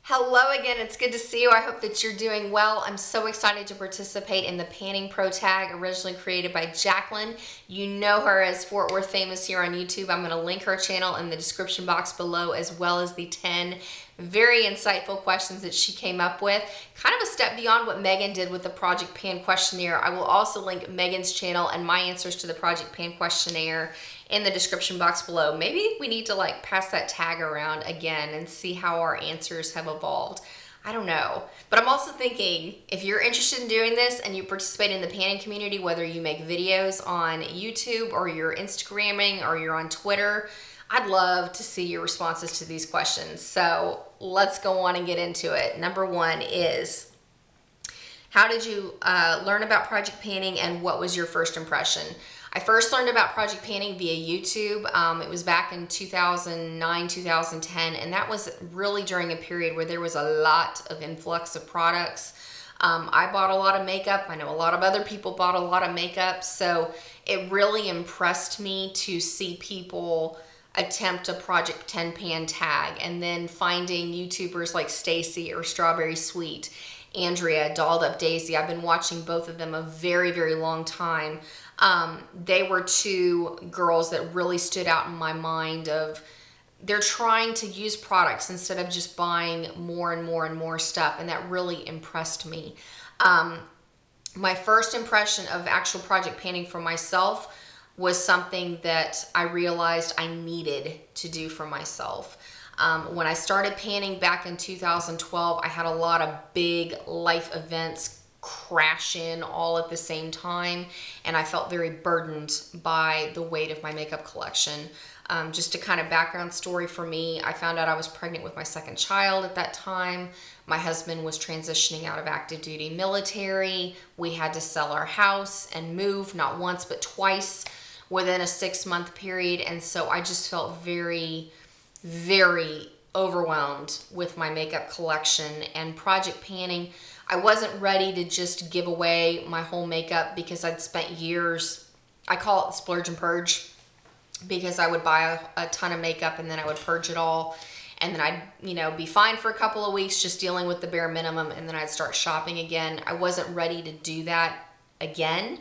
Hello again, it's good to see you. I hope that you're doing well. I'm so excited to participate in the Panning Pro Tag, originally created by Jacqueline. You know her as FtWorthFamous here on YouTube. I'm gonna link her channel in the description box below, as well as the 10 very insightful questions that she came up with. Kind of a step beyond what Megan did with the Project Pan questionnaire. I will also link Megan's channel and my answers to the Project Pan questionnaire in the description box below. Maybe we need to like pass that tag around again and see how our answers have evolved. I don't know. But I'm also thinking, if you're interested in doing this and you participate in the panning community, whether you make videos on YouTube or you're Instagramming or you're on Twitter, I'd love to see your responses to these questions. So let's go on and get into it. Number one is, how did you learn about Project Panning and what was your first impression? I first learned about Project Panning via YouTube. It was back in 2009, 2010, and that was really during a period where there was a lot of influx of products. I bought a lot of makeup. I know a lot of other people bought a lot of makeup, so it really impressed me to see people attempt a Project 10 pan tag, and then finding YouTubers like Stacy or Strawberry Sweet, Andrea, Dolled Up Daisy. I've been watching both of them a very, very long time. They were two girls that really stood out in my mind of they're trying to use products instead of just buying more and more and more stuff, and that really impressed me. My first impression of actual Project Panning for myself was something that I realized I needed to do for myself. When I started panning back in 2012, I had a lot of big life events crash in all at the same time, and I felt very burdened by the weight of my makeup collection. Just a kind of background story for me, I found out I was pregnant with my second child at that time. My husband was transitioning out of active duty military. We had to sell our house and move, not once but twice within a 6-month period, and so I just felt very, very overwhelmed with my makeup collection. And Project Panning, I wasn't ready to just give away my whole makeup because I'd spent years, I call it the splurge and purge, because I would buy a ton of makeup and then I would purge it all, and then I'd be fine for a couple of weeks just dealing with the bare minimum, and then I'd start shopping again. I wasn't ready to do that again,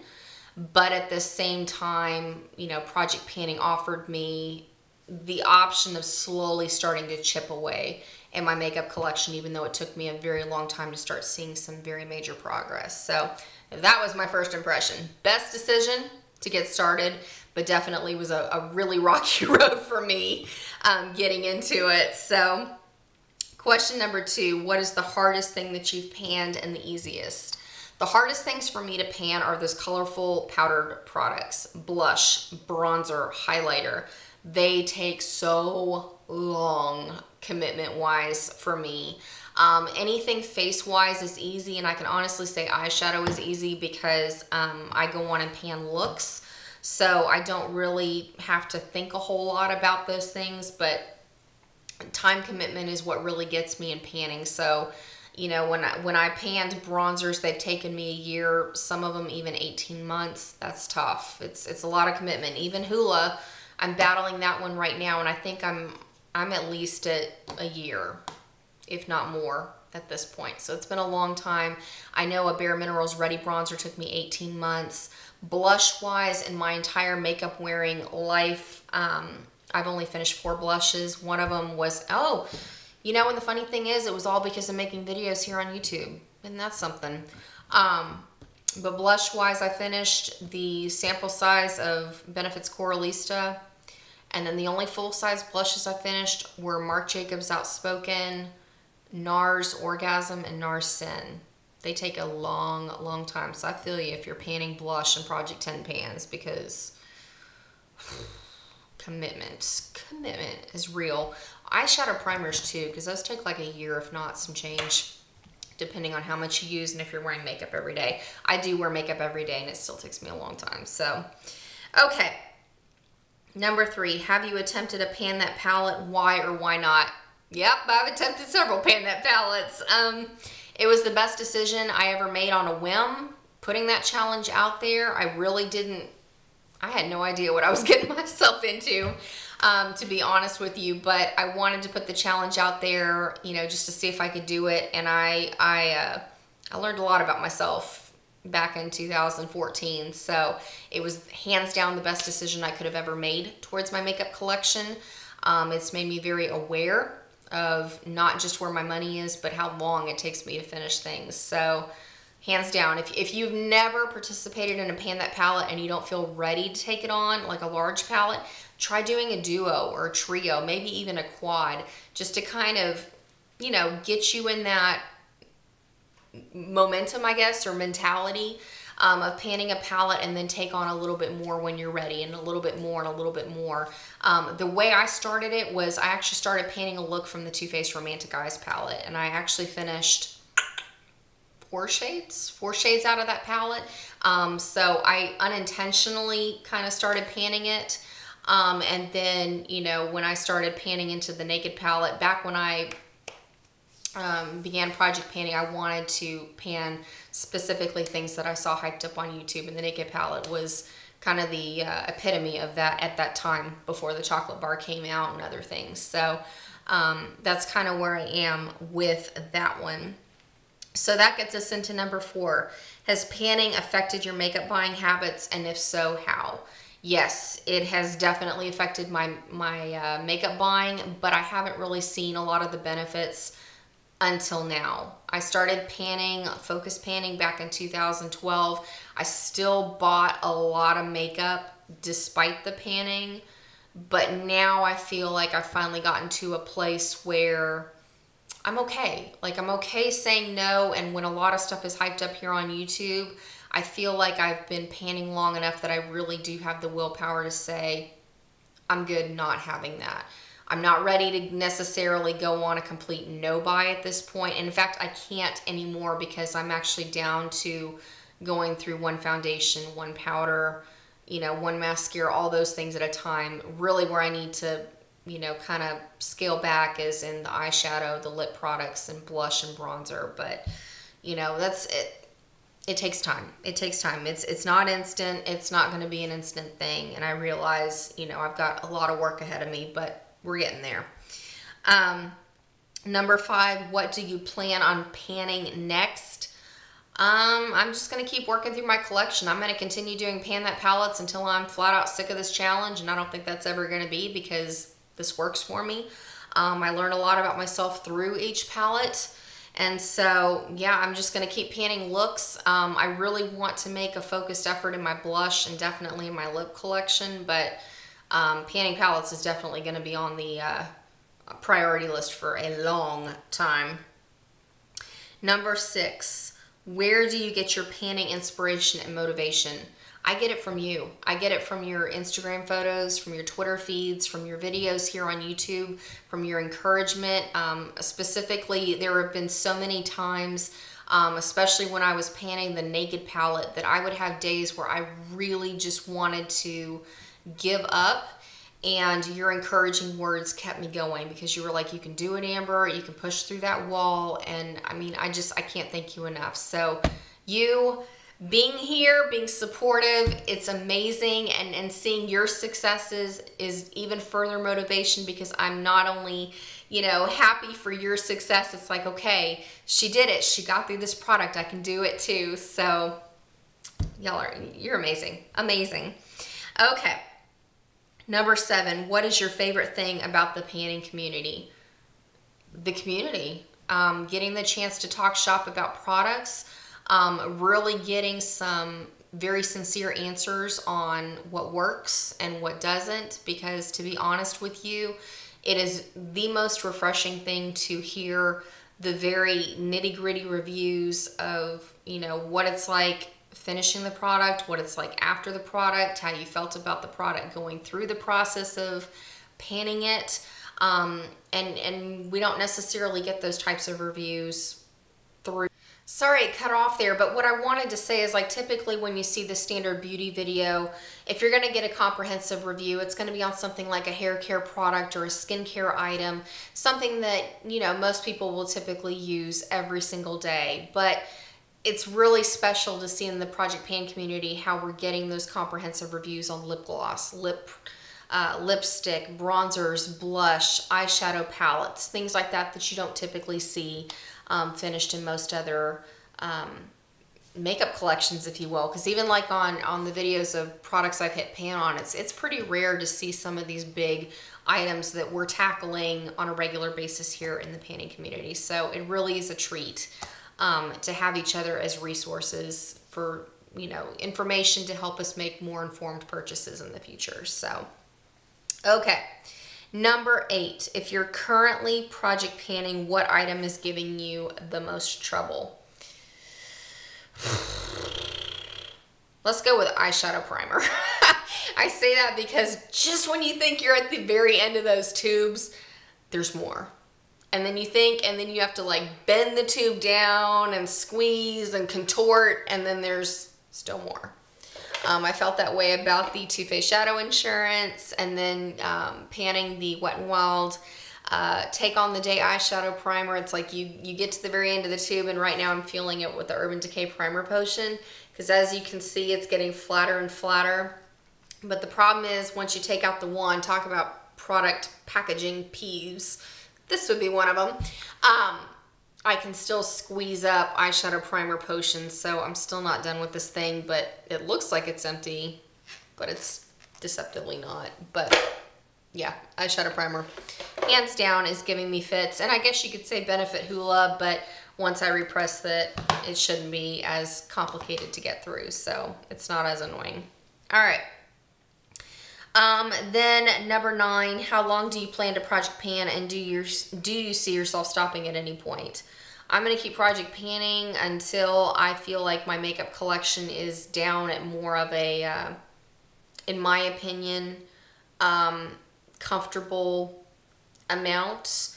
but at the same time, Project Panning offered me the option of slowly starting to chip away in my makeup collection, even though it took me a very long time to start seeing some very major progress. So that was my first impression. Best decision to get started, but definitely was a really rocky road for me getting into it. So question number 2, what is the hardest thing that you've panned and the easiest? The hardest things for me to pan are those colorful powdered products, blush, bronzer, highlighter. They take so long commitment-wise for me. Anything face-wise is easy, and I can honestly say eyeshadow is easy because I go on and pan looks, so I don't really have to think a whole lot about those things, but time commitment is what really gets me in panning. So when I panned bronzers, they've taken me a year, some of them even 18 months. That's tough. It's a lot of commitment. Even Hoola, I'm battling that one right now, and I think I'm at least at a year, if not more, at this point. So it's been a long time. I know a Bare Minerals Ready Bronzer took me 18 months. Blush-wise, in my entire makeup wearing life, I've only finished 4 blushes. One of them was, and the funny thing is, it was all because of making videos here on YouTube, and that's something. But blush-wise, I finished the sample size of Benefit's Coralista, and then the only full-size blushes I finished were Marc Jacobs Outspoken, NARS Orgasm, and NARS Sin. They take a long, long time, so I feel you if you're panning blush and Project 10 pans, because commitment is real. Eyeshadow primers too, because those take like a year, if not some change, depending on how much you use and if you're wearing makeup every day. I do wear makeup every day, and it still takes me a long time. So, okay. Number 3, have you attempted a pan that palette? Why or why not? Yep, I've attempted several pan that palettes. It was the best decision I ever made on a whim, putting that challenge out there. I really didn't, I had no idea what I was getting myself into. to be honest with you, but I wanted to put the challenge out there, you know, just to see if I could do it. And I learned a lot about myself back in 2014. So it was hands down the best decision I could have ever made towards my makeup collection. It's made me very aware of not just where my money is, but how long it takes me to finish things. So hands down, if you've never participated in a Pan That palette and you don't feel ready to take it on, like a large palette, try doing a duo or a trio, maybe even a quad, just to kind of, you know, get you in that momentum, I guess, or mentality of panning a palette, and then take on a little bit more when you're ready, and a little bit more and a little bit more. The way I started it was I actually started panning a look from the Too Faced Romantic Eyes palette, and I actually finished four shades out of that palette. So I unintentionally kind of started panning it. And then, you know, when I started panning into the Naked palette, back when I began project panning, I wanted to pan specifically things that I saw hyped up on YouTube, and the Naked palette was kind of the epitome of that at that time, before the chocolate bar came out and other things. So that's kind of where I am with that one. So that gets us into number 4. Has panning affected your makeup buying habits, and if so, how? Yes, it has definitely affected my makeup buying, but I haven't really seen a lot of the benefits until now. I started panning, focus panning, back in 2012. I still bought a lot of makeup despite the panning, but now I feel like I've finally gotten to a place where I'm okay. Like, I'm okay saying no, and when a lot of stuff is hyped up here on YouTube, I feel like I've been panning long enough that I really do have the willpower to say, I'm good not having that. I'm not ready to necessarily go on a complete no buy at this point. And in fact, I can't anymore, because I'm actually down to going through one foundation, one powder, you know, one mascara, all those things at a time. Really where I need to, you know, kind of scale back is in the eyeshadow, the lip products, and blush and bronzer. But, you know, that's it. It takes time. It takes time. It's not instant. It's not going to be an instant thing. And I realize, you know, I've got a lot of work ahead of me, but we're getting there. Number 5, what do you plan on panning next? I'm just going to keep working through my collection. I'm going to continue doing Pan That palettes until I'm flat out sick of this challenge, and I don't think that's ever going to be, because this works for me. I learned a lot about myself through each palette. And so, yeah, I'm just going to keep panning looks. I really want to make a focused effort in my blush and definitely in my lip collection, but panning palettes is definitely going to be on the priority list for a long time. Number 6, where do you get your panning inspiration and motivation? I get it from you. I get it from your Instagram photos, from your Twitter feeds, from your videos here on YouTube, from your encouragement. Specifically, there have been so many times, especially when I was panning the Naked palette, that I would have days where I really just wanted to give up, and your encouraging words kept me going, because you were like, you can do it, Amber, you can push through that wall. And I mean, I can't thank you enough. So you being here, being supportive, it's amazing, and seeing your successes is even further motivation, because I'm not only, you know, happy for your success, it's like, okay, she did it, she got through this product, I can do it too. So you're amazing, amazing. Okay, number 7, what is your favorite thing about the panning community? The community, getting the chance to talk shop about products, really getting some very sincere answers on what works and what doesn't, because to be honest with you, it is the most refreshing thing to hear the very nitty-gritty reviews of, you know, what it's like finishing the product, what it's like after the product, how you felt about the product going through the process of panning it. And we don't necessarily get those types of reviews through. Sorry, it cut off there, but what I wanted to say is, like, typically when you see the standard beauty video, if you're going to get a comprehensive review, it's going to be on something like a hair care product or a skincare item, something that, you know, most people will typically use every single day. But it's really special to see in the Project Pan community how we're getting those comprehensive reviews on lip gloss, lip lipstick, bronzers, blush, eyeshadow palettes, things like that that you don't typically see finished in most other makeup collections, if you will. Because even like on the videos of products I've hit pan on, it's pretty rare to see some of these big items that we're tackling on a regular basis here in the panning community. So it really is a treat to have each other as resources for, you know, information to help us make more informed purchases in the future. So, okay. Number 8, if you're currently project panning, what item is giving you the most trouble? Let's go with eyeshadow primer. I say that because just when you think you're at the very end of those tubes, there's more. And then you think, and then you have to like bend the tube down and squeeze and contort, and then there's still more. I felt that way about the Too Faced Shadow Insurance, and then panning the Wet n Wild Take on the Day eyeshadow primer. It's like you get to the very end of the tube, and right now I'm feeling it with the Urban Decay Primer Potion, because as you can see, it's getting flatter and flatter. But the problem is, once you take out the wand, talk about product packaging peeves, this would be one of them. I can still squeeze up eyeshadow primer potions, so I'm still not done with this thing, but it looks like it's empty, but it's deceptively not. But yeah, eyeshadow primer, hands down, is giving me fits. And I guess you could say Benefit Hoola, but once I repress that, it shouldn't be as complicated to get through, so it's not as annoying. All right. Then number 9, how long do you plan to project pan, and do you see yourself stopping at any point? I'm going to keep project panning until I feel like my makeup collection is down at more of a, in my opinion, comfortable amount.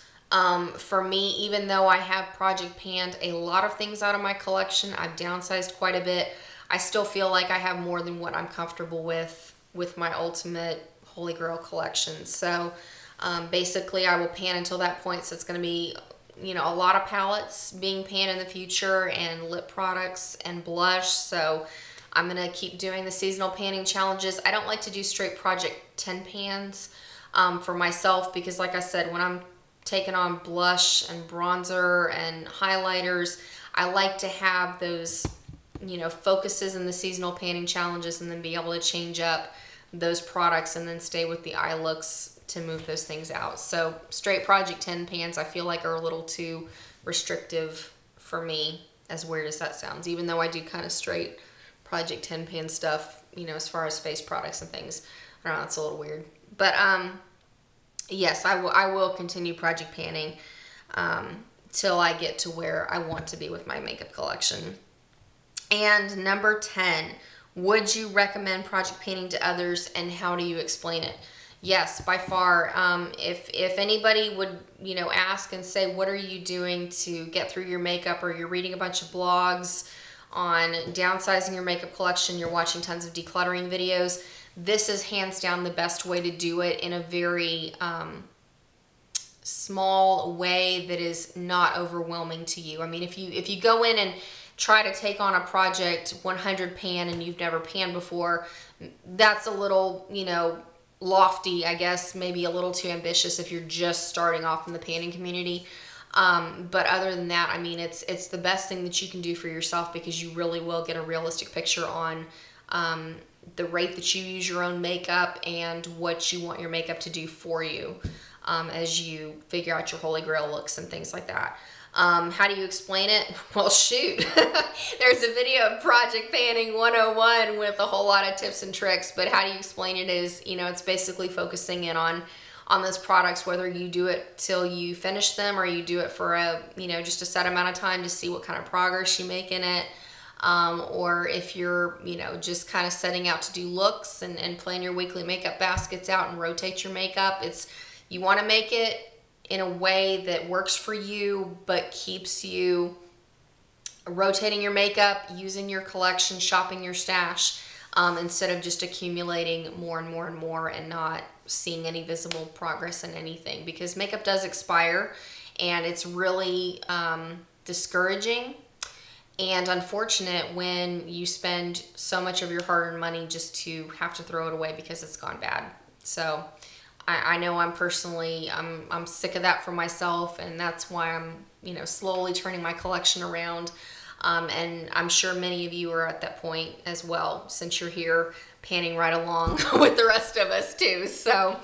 For me, even though I have project panned a lot of things out of my collection, I've downsized quite a bit. I still feel like I have more than what I'm comfortable with my ultimate Holy Grail collection. So basically I will pan until that point. So it's going to be, you know, a lot of palettes being panned in the future, and lip products and blush. So I'm going to keep doing the seasonal panning challenges. I don't like to do straight project 10 pans for myself, because like I said, when I'm taking on blush and bronzer and highlighters, I like to have those, you know, focuses in the seasonal panning challenges, and then be able to change up those products and then stay with the eye looks to move those things out. So straight project 10 pans I feel like are a little too restrictive for me, as weird as that sounds, even though I do kind of straight project 10 pan stuff, you know, as far as face products and things. I don't know, it's a little weird. But yes, I will continue project panning till I get to where I want to be with my makeup collection. And number 10, would you recommend project panning to others, and how do you explain it? Yes, by far. If anybody would, you know, ask and say, what are you doing to get through your makeup, or you're reading a bunch of blogs on downsizing your makeup collection, you're watching tons of decluttering videos, this is hands down the best way to do it in a very small way that is not overwhelming to you. I mean, if you go in and try to take on a project 100 pan and you've never panned before, that's a little, you know, lofty, I guess, maybe a little too ambitious if you're just starting off in the panning community. But other than that, I mean, it's the best thing that you can do for yourself, because you really will get a realistic picture on the rate that you use your own makeup and what you want your makeup to do for you as you figure out your Holy Grail looks and things like that. How do you explain it? Well, shoot. There's a video of Project Panning 101 with a whole lot of tips and tricks, but how do you explain it is, you know, it's basically focusing in on those products, whether you do it till you finish them, or you do it for a, you know, just a set amount of time to see what kind of progress you make in it. Or if you're, you know, just kind of setting out to do looks and plan your weekly makeup baskets out and rotate your makeup. You want to make it in a way that works for you, but keeps you rotating your makeup, using your collection, shopping your stash, instead of just accumulating more and more and more and not seeing any visible progress in anything. Because makeup does expire, and it's really discouraging and unfortunate when you spend so much of your hard-earned money just to have to throw it away because it's gone bad. So I know I'm personally, I'm sick of that for myself, and that's why I'm, you know, slowly turning my collection around. And I'm sure many of you are at that point as well, since you're here panning right along with the rest of us too. So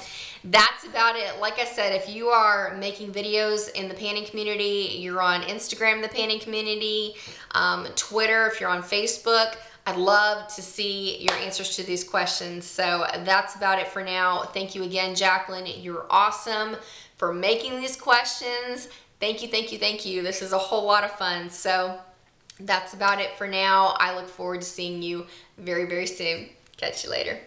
that's about it. Like I said, if you are making videos in the panning community, you're on Instagram, the panning community, Twitter, if you're on Facebook, I'd love to see your answers to these questions. So that's about it for now. Thank you again, Jacqueline. You're awesome for making these questions. Thank you, thank you, thank you. This is a whole lot of fun. So that's about it for now. I look forward to seeing you very, very soon. Catch you later.